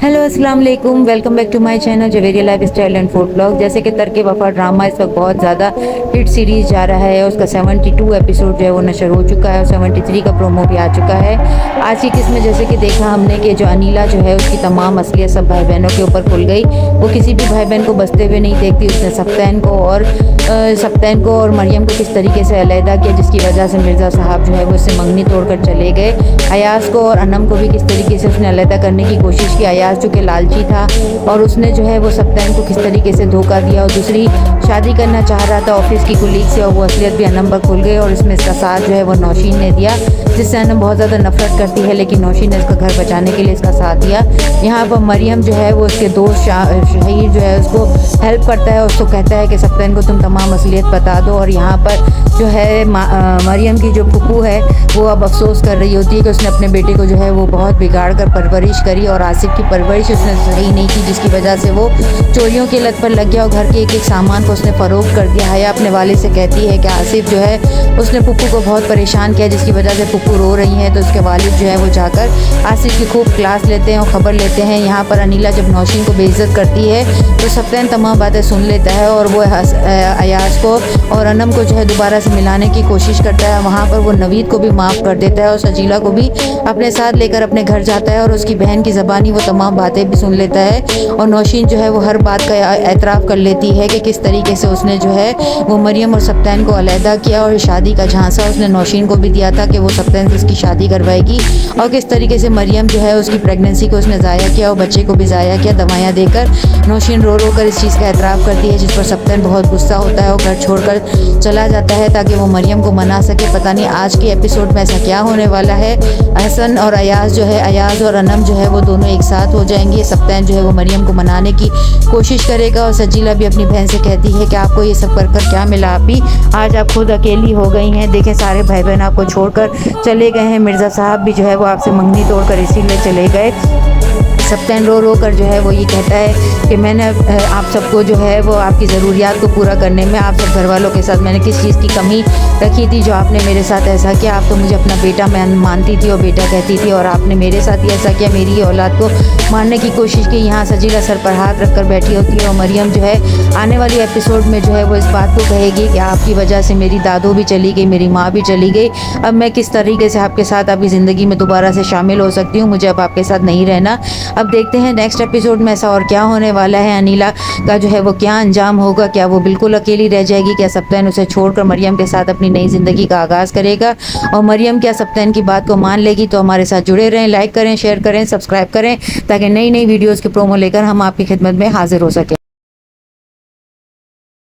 Hello अस्सलाम वालेकुम, welcome back to my channel Javeria life style and food blog. जैसे कि तरके वफा ड्रामा इस वक्त बहुत ज़्यादा हिट सीरीज़ जा रहा है। उसका 72 एपिसोड जो है वो नशर हो चुका है और 73 का प्रोमो भी आ चुका है। आज की किस्म में जैसे कि देखा हमने कि जो अनिला जो है उसकी तमाम असलियत सब भाई बहनों के ऊपर खुल गई। वो किसी भी भाई बहन को बसते हुए नहीं देखती। उसने सप्तैन को और मरियम को किस तरीके से अलहदा किया, जिसकी वजह से मिर्ज़ा साहब जो है वो उससे मंगनी तोड़कर चले गए। अयाज को और अनम को भी किस तरीके से उसने अलहदा करने की कोशिश की। अयाज चूँकि लालची था और उसने जो है वो सप्तैन को किस तरीके से धोखा दिया और दूसरी शादी करना चाह रहा था ऑफिस की कुलीग से, और वो असलियत भी अनम पर खुल गई। और इसमें इसका साथ जो है वो नौशीन ने दिया, जिससे अनम बहुत ज़्यादा नफरत करती है, लेकिन नौशीन ने इसका घर बचाने के लिए इसका साथ दिया। यहाँ पर मरियम जो है वो उसके दोस्त शहीद जो है उसको हेल्प करता है, उसको कहता है कि सप्तैन को तुम तमाम असलियत बता दो। और यहाँ पर जो है मरियम की जो फुप्पू है वो अब अफसोस कर रही होती है कि उसने अपने बेटे को जो है वो बहुत बिगाड़ कर परवरिश करी और आसिफ की परवरिश उसने सही नहीं की, जिसकी वजह से वो चोरियों की लत पर लग गया और घर के एक एक सामान को उसने फ़रोख्त कर दिया। हया अपने वाले से कहती है कि आसिफ जो है उसने पुप्पू को बहुत परेशान किया, जिसकी वजह से पुप्पू रो रही हैं। तो उसके वालिद जो है वो जाकर आसिफ की खूब क्लास लेते हैं और ख़बर लेते हैं। यहाँ पर अनिला जब नौशीन को बेइज्जत करती है तो सप्तैन तमाम बातें सुन लेता है और वो अयाज को और अनम को जो है दोबारा से मिलाने की कोशिश करता है। वहाँ पर वो नवीद को भी माफ़ कर देता है और सजीला को भी अपने साथ लेकर अपने घर जाता है और उसकी बहन की ज़बानी वो तमाम बातें भी सुन लेता है। और नौशीन जो है वो हर बात का एतराफ़ कर लेती है कि किस तरीके से उसने जो है वो मरियम और सप्तैन को अलहदा किया और शादी का झांसा उसने नौशीन को भी दिया था कि वो सप्तैन से उसकी शादी करवाएगी। और किस तरीके से मरियम जो है उसकी प्रेगनेंसी को उसने ज़ाया किया और बच्चे को भी ज़ाया किया दवाइयाँ देकर। नौशीन रो रो कर इस चीज़ का एतराफ़ करती है, जिस पर सप्तैन बहुत गुस्सा होता है और घर छोड़कर चला जाता है ताकि वो मरियम को मना सके। पता नहीं आज के एपिसोड में ऐसा क्या होने वाला है। अहसन और अयाज जो है, अयाज और अनम जो है वो दोनों एक साथ हो जाएंगे। सप्तैन जो है वो मरियम को मनाने की कोशिश करेगा और सजीला भी अपनी बहन से कहती है कि आपको ये सब कर क्या मिला, आप ही आज आप खुद अकेली हो गई हैं। देखें सारे भाई बहन आपको छोड़कर चले गए हैं। मिर्ज़ा साहब भी जो है वो आपसे मंगनी तोड़कर इसीलिए चले गए। सप्तैन रो रो कर जो है वो ये कहता है कि मैंने आप सबको जो है वो आपकी ज़रूरियात को पूरा करने में आप सब घर वालों के साथ मैंने किस चीज़ की कमी रखी थी जो आपने मेरे साथ ऐसा किया। आप तो मुझे अपना बेटा मैं मानती थी और बेटा कहती थी, और आपने मेरे साथ ही ऐसा किया, मेरी ही औलाद को मारने की कोशिश की। यहाँ सजीला सर पर हाथ रख कर बैठी होती है और मरियम जो है आने वाली एपिसोड में जो है वो इस बात को कहेगी कि आपकी वजह से मेरी दादू भी चली गई, मेरी माँ भी चली गई। अब मैं किस तरीके से आपके साथ आपकी ज़िंदगी में दोबारा से शामिल हो सकती हूँ, मुझे अब आपके साथ नहीं रहना। अब देखते हैं नेक्स्ट एपिसोड में ऐसा और क्या होने वाला है। अनिला का जो है वो क्या अंजाम होगा, क्या वो बिल्कुल अकेली रह जाएगी, क्या सप्तैन उसे छोड़कर मरियम के साथ अपनी नई ज़िंदगी का आगाज़ करेगा, और मरियम क्या सप्तैन की बात को मान लेगी। तो हमारे साथ जुड़े रहें, लाइक करें, शेयर करें, सब्सक्राइब करें ताकि नई नई वीडियोज़ के प्रोमो लेकर हम आपकी खिदमत में हाजिर हो सकें।